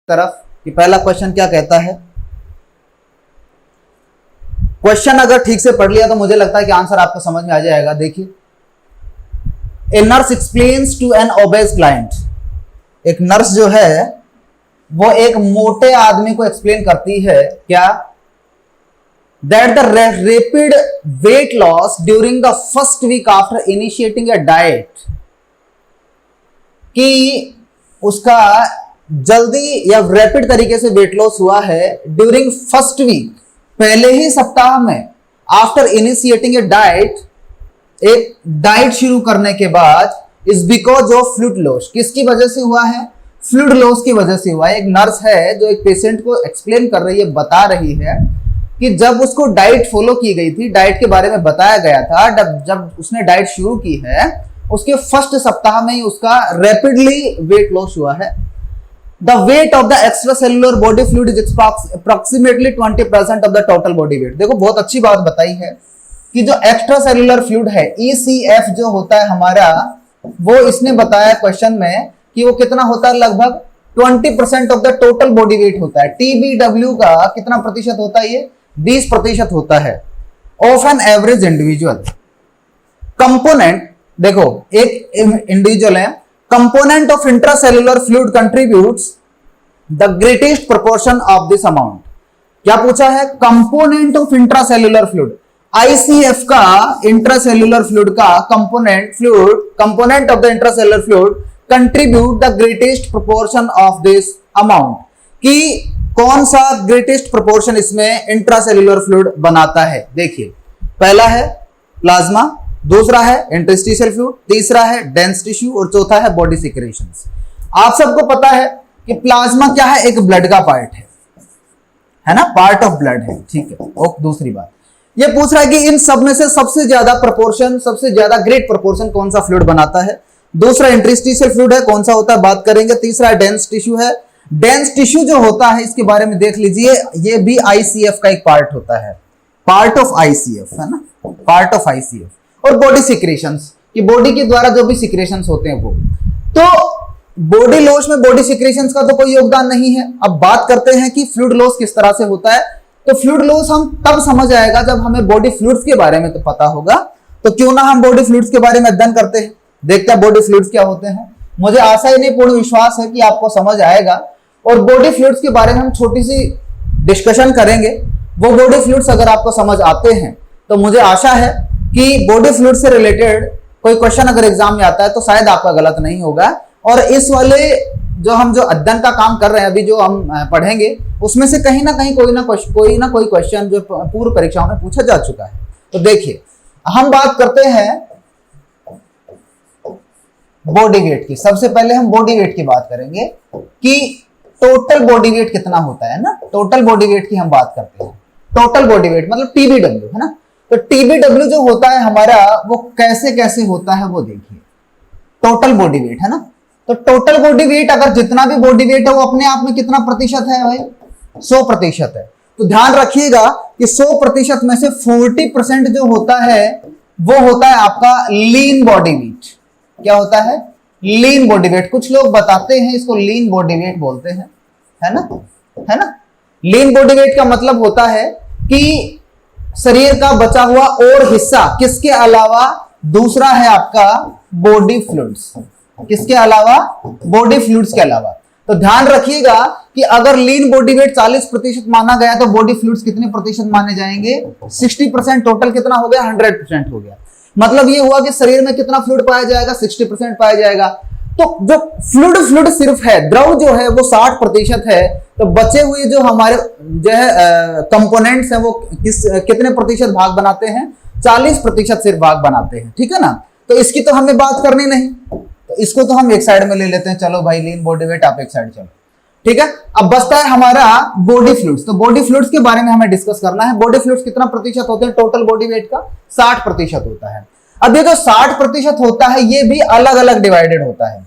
तरफ कि पहला क्वेश्चन क्या कहता है। क्वेश्चन अगर ठीक से पढ़ लिया तो मुझे लगता है कि आंसर आपको समझ में आ जाएगा। देखिए, a nurse explains to an obese client, एक नर्स जो है वो एक मोटे आदमी को एक्सप्लेन करती है क्या, that the rapid weight loss during the first week after initiating a diet, कि उसका जल्दी या रैपिड तरीके से वेट लॉस हुआ है ड्यूरिंग फर्स्ट वीक, पहले ही सप्ताह में, आफ्टर इनिशिएटिंग ए डाइट, एक डाइट शुरू करने के बाद, is because of fluid loss, किसकी वजह से हुआ है, फ्लूइड लॉस की वजह से हुआ है। एक नर्स है जो एक पेशेंट को एक्सप्लेन कर रही है, बता रही है कि जब उसको डाइट फॉलो की गई थी, डाइट के बारे में बताया गया था, जब उसने डाइट शुरू की है उसके फर्स्ट सप्ताह में ही उसका रैपिडली वेट लॉस हुआ है। The weight of the extracellular body fluid is approximately 20% of the total body weight। देखो बहुत अच्छी बात बताई है कि जो एक्स्ट्रा सेलुलर फ्लूइड है ECF जो होता है हमारा, वो इसने बताया क्वेश्चन में कि वो कितना होता है, लगभग 20% of the total body weight होता है। TBW का कितना प्रतिशत होता है, ये 20% होता है of an average individual. Component देखो, एक इंडिविजुअल है, component of intracellular fluid contributes the greatest proportion of this amount। क्या पूछा है, component of intracellular fluid, ICF का intracellular fluid का component of the intracellular fluid contribute the greatest proportion of this amount, कि कौन सा greatest proportion इसमें intracellular fluid बनाता है। देखिए, पहला है प्लाज्मा, दूसरा है इंटरस्टिशियल फ्लूइड, तीसरा है डेंस टिश्यू और चौथा है बॉडी सिक्रेशंस। आप सबको पता है कि प्लाज्मा क्या है, एक ब्लड का पार्ट है ना, पार्ट ऑफ ब्लड है, ठीक है। और दूसरी बात ये पूछ रहा है कि इन सब में से सबसे ज्यादा प्रोपोर्शन, सबसे ज्यादा ग्रेट प्रोपोर्शन कौन सा फ्लूइड बनाता है। दूसरा इंटरस्टिशियल फ्लूइड है, कौन सा होता है बात करेंगे। तीसरा डेंस टिश्यू है, डेंस टिश्यू जो होता है इसके बारे में देख लीजिए, ये भी ICF का एक पार्ट होता है, पार्ट ऑफ ICF है ना, पार्ट ऑफ ICF। और बॉडी सिक्रेशंस, कि बॉडी के द्वारा जो भी सिक्रेशंस होते हैं वो, तो बॉडी लॉस में बॉडी सिक्रेशंस का तो कोई योगदान नहीं है। अब बात करते हैं कि फ्लूइड लॉस किस तरह से होता है। तो फ्लूइड लॉस हम तब समझ आएगा जब हमें बॉडी फ्लूइड्स के बारे में तो पता होगा, तो क्यों ना हम बॉडी फ्लूइड्स के बारे में अध्ययन करते हैं, देखते हैं बॉडी फ्लूइड्स क्या होते हैं। मुझे आशा ही नहीं, पूर्ण विश्वास है कि आपको समझ आएगा। और बॉडी फ्लूइड्स के बारे में हम छोटी सी डिस्कशन करेंगे। वो बॉडी फ्लूइड्स अगर आपको समझ आते हैं तो मुझे आशा है कि बॉडी फ्लूइड से रिलेटेड कोई क्वेश्चन अगर एग्जाम में आता है तो शायद आपका गलत नहीं होगा। और इस वाले जो अध्ययन का काम कर रहे हैं अभी, जो हम पढ़ेंगे, उसमें से कहीं ना कहीं कोई ना कोई क्वेश्चन जो पूर्व परीक्षाओं में पूछा जा चुका है। तो देखिए, हम बात करते हैं बॉडी वेट की। सबसे पहले हम बॉडी वेट की बात करेंगे कि टोटल बॉडी वेट कितना होता है ना, टोटल बॉडी वेट की हम बात करते हैं। टोटल बॉडी वेट मतलब TBW है ना। तो TBW जो होता है हमारा, वो कैसे कैसे होता है वो देखिए। टोटल बॉडी वेट है ना, तो टोटल बॉडी वेट अगर जितना भी बॉडी वेट है वो अपने आप में कितना प्रतिशत है भाई, 100% है। तो ध्यान रखिएगा कि 100% में से 40% जो होता है वो होता है आपका लीन बॉडी वेट। क्या होता है, लीन बॉडी वेट। कुछ लोग बताते हैं इसको लीन बॉडी वेट बोलते हैं, है ना। लीन बॉडी वेट का मतलब होता है कि शरीर का बचा हुआ और हिस्सा, किसके अलावा, दूसरा है आपका बॉडी फ्लूइड्स, किसके अलावा, बॉडी फ्लूइड्स के अलावा। तो ध्यान रखिएगा कि अगर लीन बॉडी वेट 40% माना गया तो बॉडी फ्लूइड्स कितने प्रतिशत माने जाएंगे, 60%। टोटल कितना हो गया, 100% हो गया। मतलब ये हुआ कि शरीर में कितना फ्लूइड पाया जाएगा, 60% पाया जाएगा। तो जो फ्लूइड सिर्फ है, द्रव जो है वो 60% है। तो बचे हुए जो हमारे जो है कंपोनेंट्स हैं वो कितने प्रतिशत भाग बनाते हैं, 40% सिर्फ भाग बनाते हैं, ठीक है ना। तो इसकी तो हमें बात करनी नहीं, तो इसको तो हम एक साइड में ले लेते हैं। चलो भाई, लीन बॉडी वेट आप एक साइड चलो, ठीक है। अब बचता है हमारा बॉडी फ्लूइड्स। तो बॉडी फ्लूइड्स के बारे में हमें डिस्कस करना है। बॉडी फ्लूइड्स कितना प्रतिशत होते हैं टोटल बॉडी वेट का, 60% होता है। अब ये जो 60% होता है ये भी अलग अलग डिवाइडेड होता है।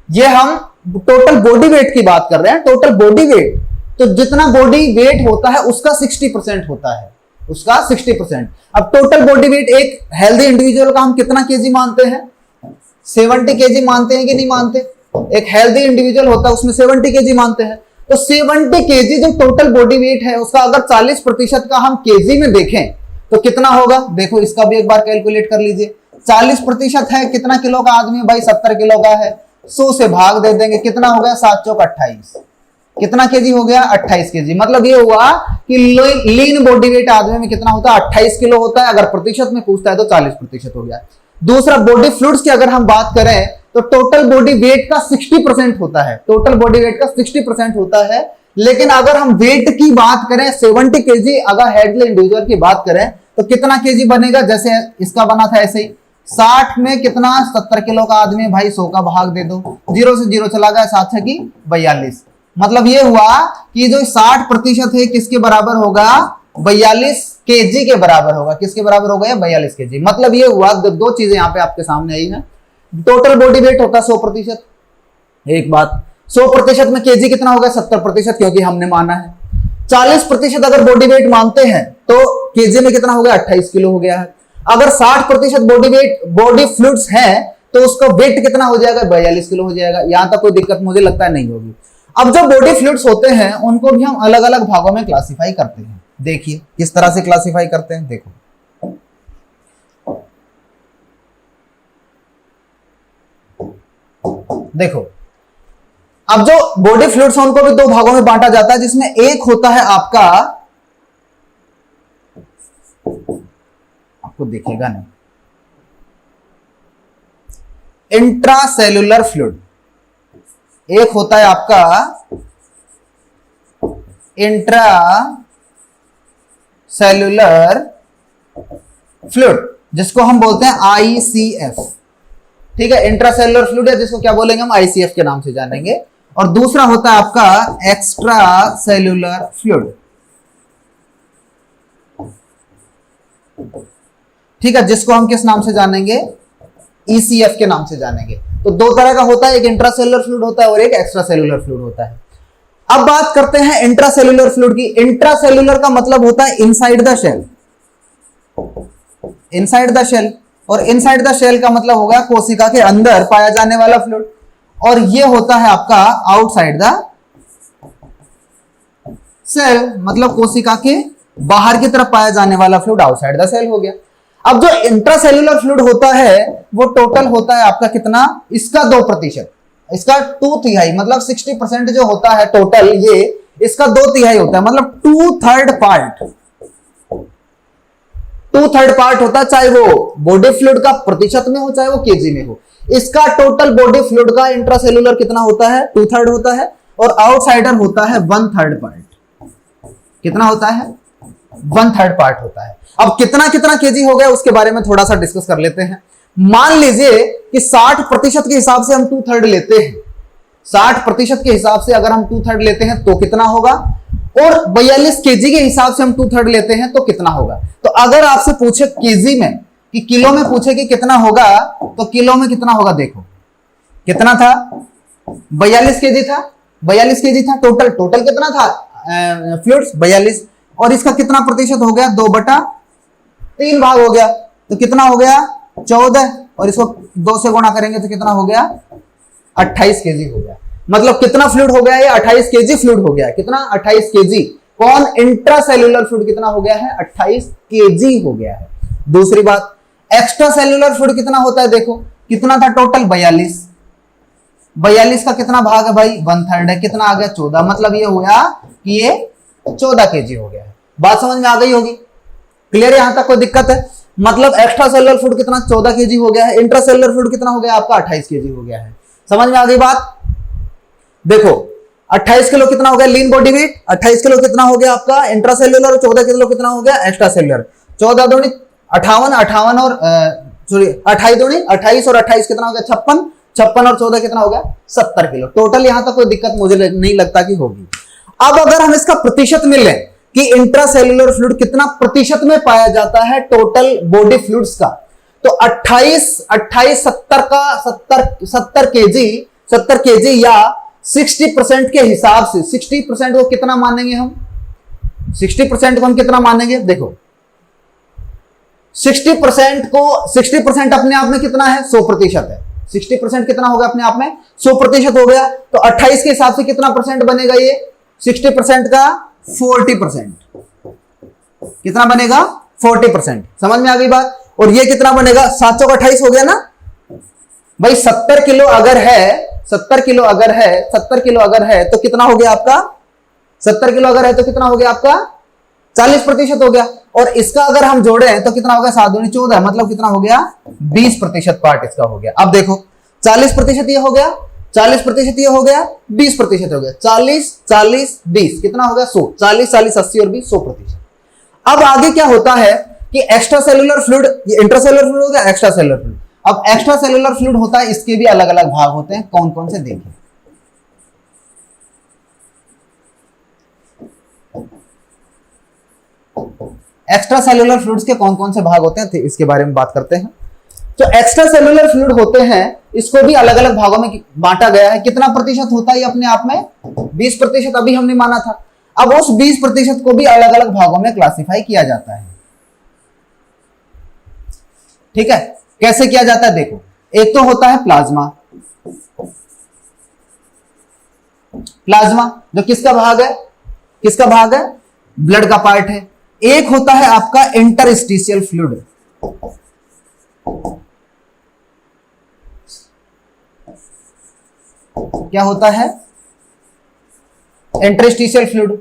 ये हम टोटल बॉडी वेट की बात कर रहे हैं। टोटल बॉडी वेट, तो जितना बॉडी वेट होता है उसका 60% होता है, उसका 60%। अब टोटल बॉडी वेट एक हेल्दी इंडिविजुअल का हम कितना केजी मानते हैं, 70 केजी मानते हैं कि नहीं मानते, एक हेल्दी इंडिविजुअल होता है उसमें 70 केजी मानते हैं। तो 70 केजी जो टोटल बॉडी वेट है उसका अगर 40% का हम केजी में देखें तो कितना होगा, देखो इसका भी एक बार कैलकुलेट कर लीजिए। 40% है, कितना किलो का आदमी है भाई, 70 किलो का है, 100 से भाग दे देंगे, कितना हो गया, 7 चौक 28, कितना केजी हो गया, 28 केजी। मतलब ये हुआ कि लीन बॉडी वेट आदमी में कितना होता है, 28 किलो होता है। अगर प्रतिशत में पूछता है तो 40% हो गया। दूसरा, बॉडी फ्लूइड्स की अगर हम बात करें तो टोटल बॉडी वेट का 60% होता है, टोटल बॉडी वेट का 60% होता है। लेकिन अगर हम वेट की बात करें 70 केजी, अगर हेल्दी इंडिविजुअल की बात करें तो कितना केजी बनेगा, जैसे इसका बना था ऐसे ही 60 में कितना, 70 किलो का आदमी भाई, 100 का भाग दे दो, 0 से 0 चला गया, 7 की 42। मतलब ये हुआ कि जो 60% है किसके बराबर होगा, 42 केजी के बराबर होगा। किसके बराबर होगा, 42 केजी। मतलब ये हुआ, दो चीजें यहां पे आपके सामने आई है। टोटल बॉडी वेट होता है 100%, एक बात, 100% में केजी कितना होगा, 70%, क्योंकि हमने माना है। 40% अगर बॉडी वेट मानते हैं तो केजी में कितना हो गया, 28 किलो हो गया है। अगर 60% बॉडी वेट बॉडी फ्लूइड्स है तो उसका वेट कितना हो जाएगा, 42 किलो हो जाएगा। यहां तक कोई दिक्कत मुझे लगता है नहीं होगी। अब जो बॉडी फ्लूइड्स होते हैं उनको भी हम अलग अलग भागों में क्लासिफाई करते हैं। देखिए किस तरह से क्लासिफाई करते हैं, देखो देखो अब जो बॉडी फ्लूइड्स हैं उनको भी दो भागों में बांटा जाता है, जिसमें एक होता है आपका, आपको दिखेगा नहीं, इंट्रासेल्युलर फ्लूइड। एक होता है आपका इंट्रासेल्युलर फ्लूइड, जिसको हम बोलते हैं ICF। ठीक है, इंट्रासेल्युलर फ्लूइड है, जिसको क्या बोलेंगे हम, ICF के नाम से जानेंगे। और दूसरा होता है आपका एक्स्ट्रा सेल्यूलर फ्लूइड। ठीक है, जिसको हम किस नाम से जानेंगे, ECF के नाम से जानेंगे। तो दो तरह का होता है, एक इंट्रासेल्युलर फ्लूइड होता है और एक एक्स्ट्रा सेल्यूलर फ्लूइड होता है। अब बात करते हैं इंट्रासेल्युलर फ्लूइड की। इंट्रासेल्युलर का मतलब होता है inside the shell, inside the shell, और इनसाइड द शेल का मतलब होगा कोशिका के अंदर पाया जाने वाला फ्लूइड, और ये होता है आपका आउटसाइड द सेल, मतलब कोशिका के बाहर की तरफ पाया जाने वाला फ्लूइड आउटसाइड द सेल हो गया। अब जो इंट्रासेल्युलर फ्लूइड होता है वो टोटल होता है आपका कितना, इसका 2%, इसका 2/3, मतलब 60% जो होता है टोटल, ये इसका 2/3 होता है, मतलब 2/3 पार्ट होता है, चाहे वो बॉडी फ्लूइड का प्रतिशत में हो चाहे वो केजी में हो। इसका टोटल बॉडी फ्लूइड का इंट्रासेल्युलर कितना होता है, 2/3 होता है, और आउटसाइडर होता है 1/3 पार्ट। कितना होता है, 1/3 पार्ट होता है। अब कितना कितना केजी हो गया उसके बारे में थोड़ा सा डिस्कस कर लेते हैं। मान लीजिए कि 60% के हिसाब से हम 2/3 लेते हैं, 60% के हिसाब से अगर हम 2/3 लेते हैं तो कितना होगा, और 42 केजी के हिसाब से हम 2/3 लेते हैं तो कितना होगा। तो अगर आपसे पूछे केजी में कि किलो में पूछे कि कितना होगा, तो किलो में कितना होगा, देखो कितना था, 42 केजी था, 42 केजी था टोटल। टोटल कितना था फ्लूइड्स, 42, और इसका कितना प्रतिशत हो गया, 2/3 भाग हो गया, तो कितना हो गया, 14, और इसको 2 से गुणा करेंगे तो कितना हो गया, 28 केजी हो गया। मतलब कितना फ्लूइड हो गया, ये 28 केजी फ्लूइड हो गया है। कितना, 28 केजी। कौन, इंट्रासेल्युलर फ्लूइड कितना हो गया है, 28 केजी हो गया है। दूसरी बात, एक्स्ट्रा सेल्युलर फ्लूइड कितना होता है, देखो कितना था टोटल, 42, 42 का कितना भाग है भाई, 1/3 है, कितना आ गया, 14। मतलब ये हुआ कि ये 14 केजी हो गया है। बात समझ में आ गई होगी, क्लियर है, यहां तक कोई दिक्कत है। मतलब एक्स्ट्रा सेल्युलर फ्लूइड कितना, 14 केजी हो गया है, इंट्रासेल्युलर फ्लूइड कितना हो गया आपका, 28 केजी हो गया है। समझ में आ गई बात। देखो 28 किलो कितना हो गया लीन बॉडी वेट, 28 किलो कितना हो गया आपका इंट्रासेल्युलर, 14 किलो कितना हो गया एक्स्ट्रा सेल्युलर। 14 दूनी 58, 58 और सॉरी 28 दूनी 28 और 28 कितना हो गया, 56, 56 और 14 कितना हो गया, 70 किलो टोटल। यहां तक कोई दिक्कत मुझे नहीं लगता कि होगी। अब अगर हम इसका प्रतिशत में लें कि इंट्रासेल्युलर फ्लूइड कितना प्रतिशत में पाया जाता है टोटल बॉडी फ्लूइड्स का, तो 28 70 केजी या 60% के हिसाब से, 60% को कितना मानेंगे हम, 60% को हम कितना मानेंगे, देखो 60% अपने आप में कितना है, 100% है। 60% कितना हो गया अपने आप में 100% हो गया। तो 28 के हिसाब से कितना परसेंट बनेगा ये 60% का 40%, कितना बनेगा 40%। समझ में आ गई बात। और ये कितना बनेगा 700 का 28 हो गया ना भाई। 70 किलो अगर है 70 किलो अगर है 70 किलो अगर है तो कितना हो गया आपका 70 किलो अगर है तो कितना हो गया आपका 40% हो गया। और इसका अगर हम जोड़े तो कितना हो गया 7 दूनी 14, मतलब कितना हो गया 20% पार्ट इसका हो गया। अब देखो 40% ये हो गया, 40% ये हो गया, 20% हो गया। 40 40 20 कितना हो गया 100, 40 40 80 और 20 100%। अब आगे क्या होता है कि एक्स्ट्रा सेलुलर फ्लूइड, ये इंट्रासेलुलर फ्लूइड हो गया, एक्स्ट्रा सेलुलर फ्लूइड। अब एक्स्ट्रा सेलुलर फ्लूइड होता है, इसके भी अलग अलग भाग होते हैं। कौन कौन से देखिए। एक्स्ट्रा सेलुलर फ्लूइड्स के कौन कौन से भाग होते हैं तो इसके बारे में बात करते हैं। तो एक्स्ट्रा सेलुलर फ्लूइड होते हैं, इसको भी अलग अलग भागों में बांटा गया है। कितना प्रतिशत होता है अपने आप में 20%, अभी हमने माना था। अब उस 20% को भी अलग अलग भागों में क्लासिफाई किया जाता है। ठीक है, कैसे किया जाता है देखो। एक तो होता है प्लाज्मा, प्लाज्मा जो किसका भाग है, किसका भाग है ब्लड का पार्ट है। एक होता है आपका इंटरस्टिशियल फ्लूइड, क्या होता है इंटरस्टिशियल फ्लूइड।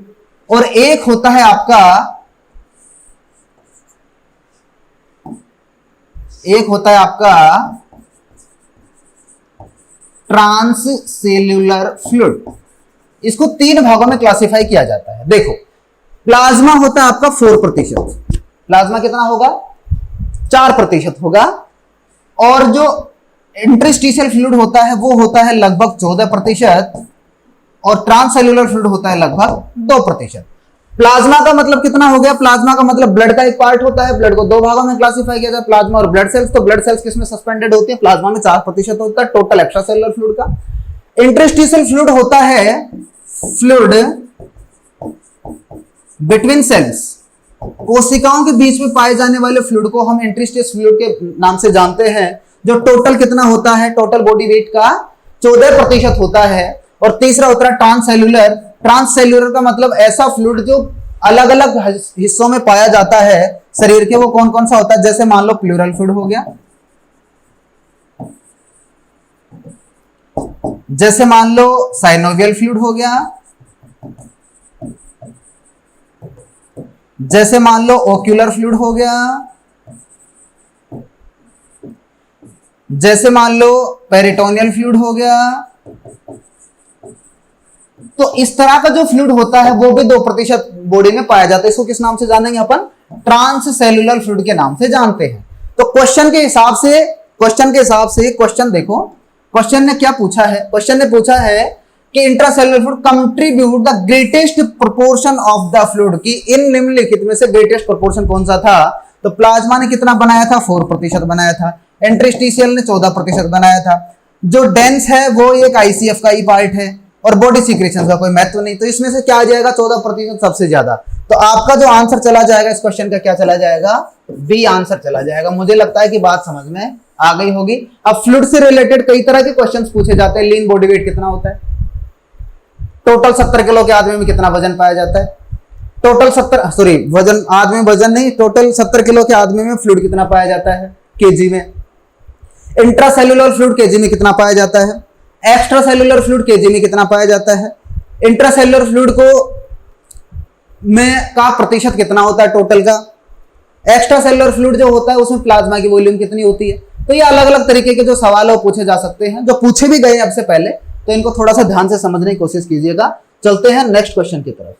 और एक होता है आपका, एक होता है आपका ट्रांससेल्यूलर फ्लूइड। इसको 3 भागों में क्लासिफाई किया जाता है। देखो प्लाज्मा होता है आपका 4%, प्लाज्मा कितना होगा 4% होगा। और जो इंटरस्टिशियल फ्लूइड होता है वो होता है लगभग 14%, और ट्रांससेल्यूलर फ्लूइड होता है लगभग 2%। प्लाज्मा का मतलब कितना हो गया, प्लाज्मा का मतलब ब्लड का एक पार्ट होता है। ब्लड को 2 भागों में क्लासिफाई किया जाता है, प्लाज्मा और ब्लड सेल्स। तो ब्लड सेल्स किसमें सस्पेंडेड होती है, प्लाज्मा में 4% होता है टोटल एक्स्ट्रा सेलुलर फ्लूइड का। इंटरस्टिशियल फ्लूइड होता है फ्लूइड बिटवीन सेल्स, कोशिकाओं के बीच में पाए जाने वाले फ्लूइड को हम इंटरस्टिशियल फ्लूइड के नाम से जानते हैं। जो टोटल कितना होता है, टोटल बॉडी वेट का 14% होता है। और तीसरा होता है ट्रांससेल्यूलर। ट्रांससेल्यूलर का मतलब ऐसा फ्लूइड जो अलग अलग हिस्सों में पाया जाता है शरीर के। वो कौन कौन सा होता है, जैसे मान लो प्लूरल फ्लूइड हो गया, जैसे मान लो साइनोवियल फ्लूइड हो गया, जैसे मान लो ओक्यूलर फ्लूइड हो गया, जैसे मान लो पेरिटोनियल फ्लूइड हो गया। तो इस तरह का जो फ्लूइड होता है वो भी 2% बॉडी में पाया जाता है। इसको किस नाम से जानेंगे अपन, ट्रांससेल्युलर फ्लूइड के नाम से जानते हैं। तो क्वेश्चन के हिसाब से क्वेश्चन देखो, क्वेश्चन ने क्या पूछा है, क्वेश्चन ने पूछा है कि intracellular fluid contribute the greatest proportion of the fluid, की इन निम्नलिखित में से ग्रेटेस्ट प्रोपोर्शन कौन सा था। तो प्लाज्मा ने कितना बनाया था 4% बनाया था, इंटरस्टिशियल ने 14% बनाया था। जो डेंस है वो एक आईसीएफ का ही पार्ट है, और बॉडी सीक्रेशन का कोई महत्व नहीं। तो इसमें से क्या आ जाएगा 14% सबसे ज्यादा। तो आपका जो आंसर चला जाएगा इस क्वेश्चन का, क्या चला जाएगा, बी आंसर चला जाएगा। मुझे लगता है कि बात समझ में आ गई होगी। अब फ्लूइड से रिलेटेड कई तरह के क्वेश्चंस पूछे जाते हैं। लीन बॉडी वेट कितना होता है, टोटल 70 किलो के आदमी में कितना वजन पाया जाता है, टोटल 70 सॉरी वजन आदमी वजन नहीं, टोटल 70 किलो के आदमी में फ्लूइड कितना पाया जाता है केजी में, इंट्रासेल्युलर फ्लूइड केजी में कितना पाया जाता है, एक्स्ट्रा सेलुलर फ्लूइड केजी में कितना पाया जाता है, इंट्रासेल्युलर फ्लूइड को में का प्रतिशत कितना होता है टोटल का, एक्स्ट्रा सेलुलर फ्लूइड जो होता है उसमें प्लाज्मा की वॉल्यूम कितनी होती है। तो ये अलग अलग तरीके के जो सवाल है वो पूछे जा सकते हैं, जो पूछे भी गए अब से पहले। तो इनको थोड़ा सा ध्यान से समझने की कोशिश कीजिएगा। चलते हैं नेक्स्ट क्वेश्चन की तरफ।